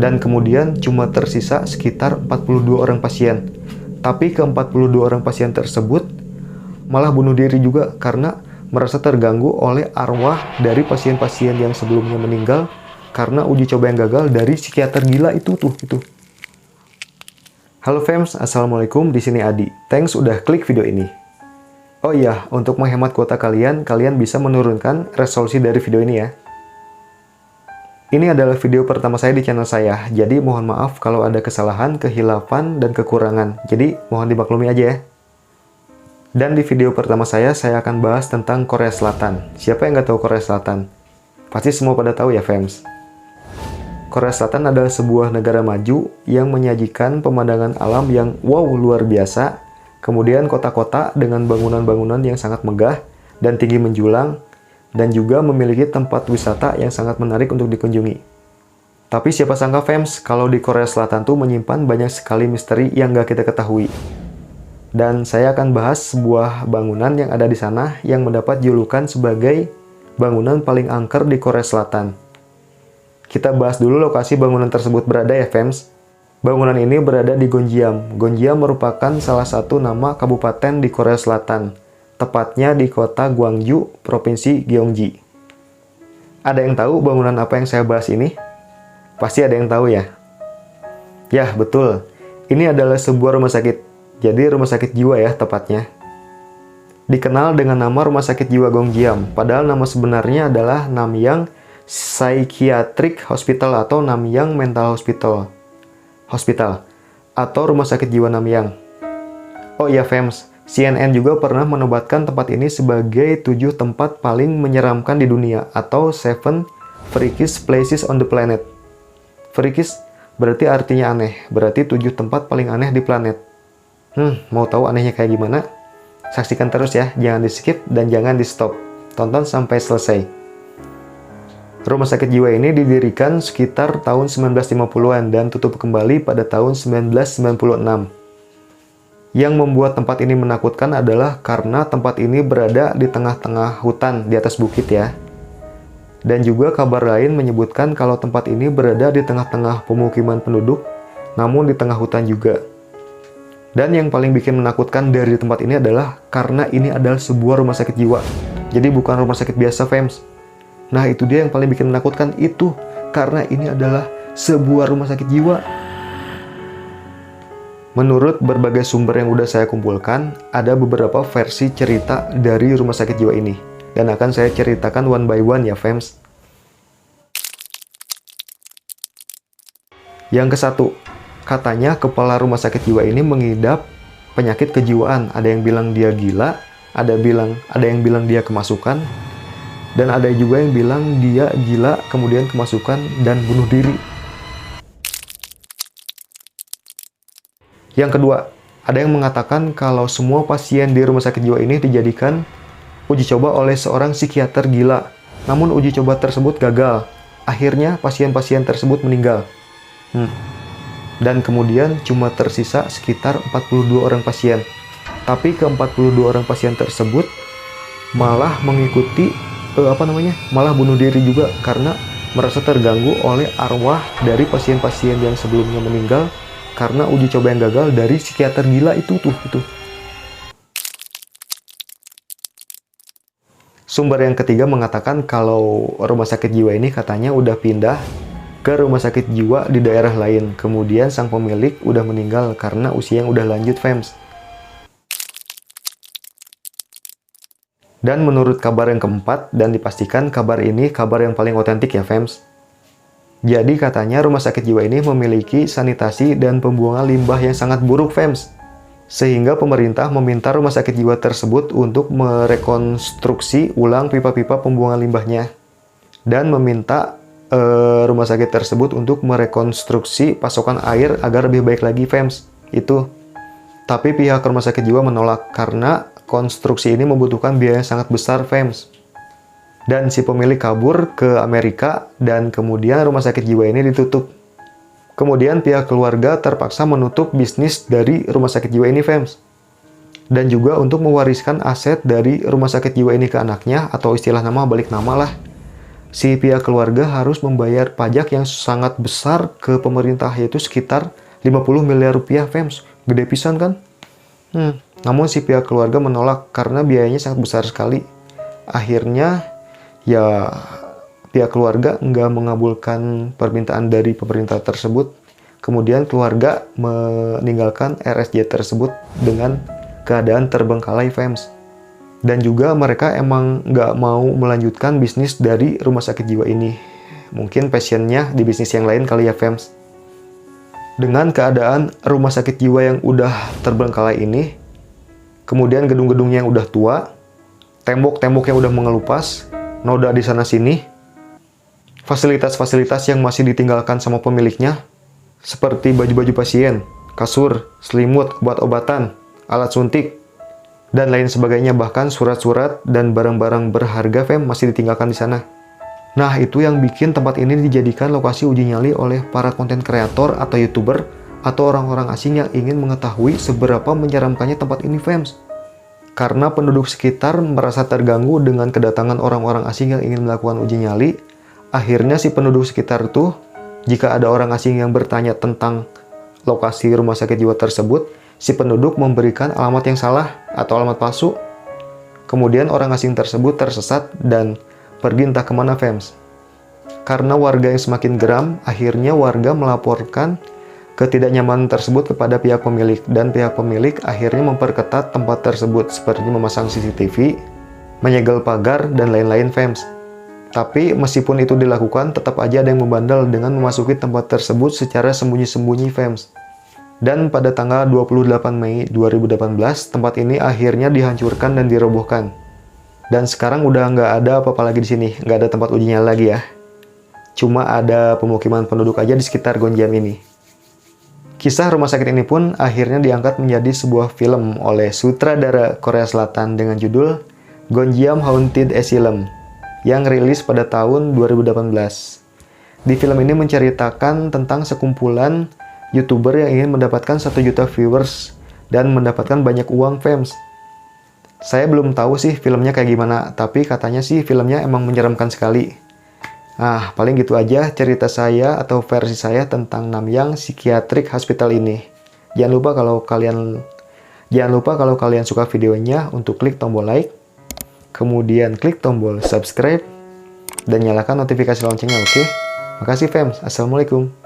Dan kemudian cuma tersisa sekitar 42 orang pasien. Tapi ke 42 orang pasien tersebut malah bunuh diri juga karena merasa terganggu oleh arwah dari pasien-pasien yang sebelumnya meninggal karena uji coba yang gagal dari psikiater gila itu. Halo fams, assalamualaikum, di sini Adi. Thanks udah klik video ini. Oh iya, untuk menghemat kuota kalian bisa menurunkan resolusi dari video ini ya. Ini adalah video pertama saya di channel saya, jadi mohon maaf kalau ada kesalahan, kehilafan, dan kekurangan. Jadi mohon dimaklumi aja ya. Dan di video pertama saya akan bahas tentang Korea Selatan. Siapa yang nggak tahu Korea Selatan? Pasti semua pada tahu ya fams. Korea Selatan adalah sebuah negara maju yang menyajikan pemandangan alam yang wow luar biasa, kemudian kota-kota dengan bangunan-bangunan yang sangat megah dan tinggi menjulang, dan juga memiliki tempat wisata yang sangat menarik untuk dikunjungi. Tapi siapa sangka fams, kalau di Korea Selatan tuh menyimpan banyak sekali misteri yang nggak kita ketahui. Dan saya akan bahas sebuah bangunan yang ada di sana yang mendapat julukan sebagai bangunan paling angker di Korea Selatan. Kita bahas dulu lokasi bangunan tersebut berada ya fams. Bangunan ini berada di Gonjiam. Gonjiam merupakan salah satu nama kabupaten di Korea Selatan. Tepatnya di kota Gwangju, Provinsi Gyeonggi. Ada yang tahu bangunan apa yang saya bahas ini? Pasti ada yang tahu ya? Yah, betul. Ini adalah sebuah rumah sakit. Jadi rumah sakit jiwa ya tepatnya. Dikenal dengan nama Rumah Sakit Jiwa Gonjiam. Padahal nama sebenarnya adalah Namyang Psychiatric Hospital atau Namyang Mental Hospital atau Rumah Sakit Jiwa Namyang. Oh iya fams, CNN juga pernah menobatkan tempat ini sebagai 7 tempat paling menyeramkan di dunia atau 7 freakiest places on the planet. Freakiest berarti artinya aneh, berarti 7 tempat paling aneh di planet. Mau tahu anehnya kayak gimana? Saksikan terus ya, jangan di skip dan jangan di stop. Tonton sampai selesai. Rumah sakit jiwa ini didirikan sekitar tahun 1950-an dan tutup kembali pada tahun 1996. Yang membuat tempat ini menakutkan adalah karena tempat ini berada di tengah-tengah hutan di atas bukit ya. Dan juga kabar lain menyebutkan kalau tempat ini berada di tengah-tengah pemukiman penduduk, namun di tengah hutan juga. Dan yang paling bikin menakutkan dari tempat ini adalah karena ini adalah sebuah rumah sakit jiwa. Jadi bukan rumah sakit biasa fams. Nah itu dia yang paling bikin menakutkan itu, karena ini adalah sebuah rumah sakit jiwa. Menurut berbagai sumber yang udah saya kumpulkan, ada beberapa versi cerita dari rumah sakit jiwa ini. Dan akan saya ceritakan one by one ya fams. Yang ke-1, katanya kepala rumah sakit jiwa ini mengidap penyakit kejiwaan. Ada yang bilang dia gila, ada yang bilang dia kemasukan, dan ada juga yang bilang dia gila, kemudian kemasukan, dan bunuh diri. Yang kedua, ada yang mengatakan kalau semua pasien di rumah sakit jiwa ini dijadikan uji coba oleh seorang psikiater gila. Namun uji coba tersebut gagal. Akhirnya pasien-pasien tersebut meninggal. Dan kemudian cuma tersisa sekitar 42 orang pasien. Tapi ke 42 orang pasien tersebut malah mengikuti malah bunuh diri juga karena merasa terganggu oleh arwah dari pasien-pasien yang sebelumnya meninggal karena uji coba yang gagal dari psikiater gila itu. Sumber yang ketiga mengatakan kalau rumah sakit jiwa ini katanya udah pindah ke rumah sakit jiwa di daerah lain. Kemudian sang pemilik udah meninggal karena usia yang udah lanjut fams. Dan menurut kabar yang keempat, dan dipastikan kabar ini kabar yang paling otentik ya fams. Jadi katanya rumah sakit jiwa ini memiliki sanitasi dan pembuangan limbah yang sangat buruk fams. Sehingga pemerintah meminta rumah sakit jiwa tersebut untuk merekonstruksi ulang pipa-pipa pembuangan limbahnya. Dan meminta rumah sakit tersebut untuk merekonstruksi pasokan air agar lebih baik lagi fams. Itu. Tapi pihak rumah sakit jiwa menolak karena konstruksi ini membutuhkan biaya yang sangat besar fams. Dan si pemilik kabur ke Amerika dan kemudian rumah sakit jiwa ini ditutup. Kemudian pihak keluarga terpaksa menutup bisnis dari rumah sakit jiwa ini fams. Dan juga untuk mewariskan aset dari rumah sakit jiwa ini ke anaknya, atau istilah nama balik nama lah. si pihak keluarga harus membayar pajak yang sangat besar ke pemerintah, yaitu sekitar 50 miliar rupiah, fams. Gede pisan kan? Namun si pihak keluarga menolak karena biayanya sangat besar sekali. Akhirnya, ya pihak keluarga nggak mengabulkan permintaan dari pemerintah tersebut. Kemudian keluarga meninggalkan RSJ tersebut dengan keadaan terbengkalai, fams. Dan juga mereka emang nggak mau melanjutkan bisnis dari rumah sakit jiwa ini. Mungkin passionnya di bisnis yang lain kali ya, fams. Dengan keadaan rumah sakit jiwa yang udah terbengkalai ini, kemudian gedung-gedungnya yang udah tua, tembok-tembok yang udah mengelupas, noda di sana-sini, fasilitas-fasilitas yang masih ditinggalkan sama pemiliknya, seperti baju-baju pasien, kasur, selimut, obat-obatan, alat suntik, dan lain sebagainya, bahkan surat-surat dan barang-barang berharga, fam, masih ditinggalkan di sana. Nah, itu yang bikin tempat ini dijadikan lokasi uji nyali oleh para konten kreator atau YouTuber atau orang-orang asing yang ingin mengetahui seberapa menyeramkannya tempat ini, fams. Karena penduduk sekitar merasa terganggu dengan kedatangan orang-orang asing yang ingin melakukan uji nyali, akhirnya si penduduk sekitar tuh, jika ada orang asing yang bertanya tentang lokasi rumah sakit jiwa tersebut, si penduduk memberikan alamat yang salah atau alamat palsu. Kemudian orang asing tersebut tersesat dan pergi entah kemana, fams. Karena warga yang semakin geram, akhirnya warga melaporkan ketidaknyamanan tersebut kepada pihak pemilik. Dan pihak pemilik akhirnya memperketat tempat tersebut, seperti memasang CCTV, menyegel pagar, dan lain-lain, fams. Tapi meskipun itu dilakukan, tetap aja ada yang membandel dengan memasuki tempat tersebut secara sembunyi-sembunyi, fams. Dan pada tanggal 28 Mei 2018, tempat ini akhirnya dihancurkan dan dirobohkan. Dan sekarang udah nggak ada apa-apa lagi di sini, nggak ada tempat uji nyali lagi ya. Cuma ada pemukiman penduduk aja di sekitar Gonjiam ini. Kisah rumah sakit ini pun akhirnya diangkat menjadi sebuah film oleh sutradara Korea Selatan dengan judul Gonjiam Haunted Asylum yang rilis pada tahun 2018. Di film ini menceritakan tentang sekumpulan YouTuber yang ingin mendapatkan 1 juta viewers dan mendapatkan banyak uang, fams. Saya belum tahu sih filmnya kayak gimana, tapi katanya sih filmnya emang menyeramkan sekali. Nah, paling gitu aja cerita saya atau versi saya tentang Namyang Psychiatric Hospital ini. Jangan lupa kalau kalian suka videonya untuk klik tombol like, kemudian klik tombol subscribe, dan nyalakan notifikasi loncengnya, oke? Makasih, fams. Assalamualaikum.